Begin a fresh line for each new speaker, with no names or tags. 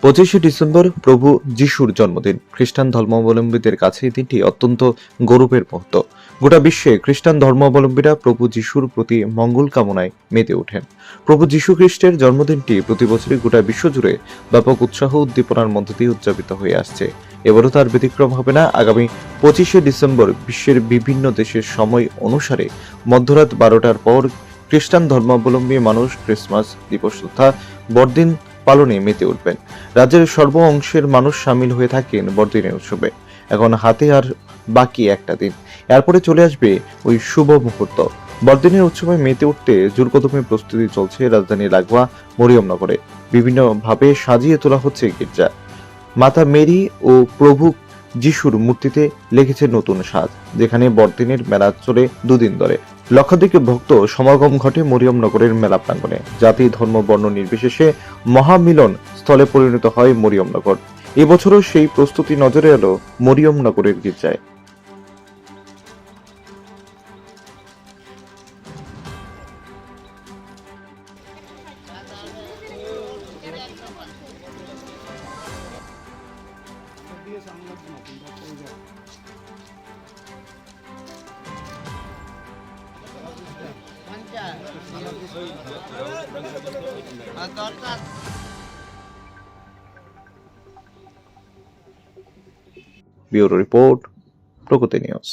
25শে December প্রভু যিশুর জন্মদিন। খ্রিস্টান ধর্মাবলম্বীদের কাছে এই দিনটি অত্যন্ত গৌরবের মুহূর্ত। গোটা বিশ্বে খ্রিস্টান ধর্মাবলম্বীরা প্রভু যিশুর প্রতি মঙ্গল কামনায় মেতে ওঠেন। প্রভু যিশু খ্রিস্টের জন্মদিনটি প্রতি বছরই গোটা বিশ্ব জুড়ে ব্যাপক উৎসাহ উদ্দীপনার মধ্য দিয়ে উদযাপিত হয়ে আসছে। এবারও তার ব্যতিক্রম হবে না। আগামী 25শে ডিসেম্বর বিশ্বের বিভিন্ন দেশের সময় অনুসারে মধ্যরাত 12টার পর খ্রিস্টান ধর্মাবলম্বী মানুষ ক্রিসমাস দিবস তথা বড়দিন পালনে মেতে উঠবেন। রাজ্যের সর্ব অংশের মানুষ সামিল হয়ে থাকেন বড়দিনের উৎসবে। এখন হাতে আর বাকি একটা দিন, এরপরে চলে আসবে ওই শুভ মুহূর্ত। বড়দিনের উৎসবে মেতে উঠতে জোরকদমে প্রস্তুতি চলছে রাজধানী লাগোয়া মরিয়মনগরে। বিভিন্নভাবে সাজিয়ে তোলা হচ্ছে গির্জা। মাতা মেরি ও প্রভু যিশুর মূর্তিতে লেগেছে নতুন সাজ, যেখানে বড়দিনের মেলা চলে দুদিন ধরে। লক্ষাধিক ভক্ত সমাগম ঘটে মরিয়মনগরের মেলা প্রাঙ্গণে। জাতি ধর্ম বর্ণ নির্বিশেষে মহামিলন স্থলে পরিণত হয় মরিয়মনগর। এবছরও সেই প্রস্তুতি নজরে এলো মরিয়মনগরের গির্জায়। ব্যুরো রিপোর্ট, প্রগতি নিউজ।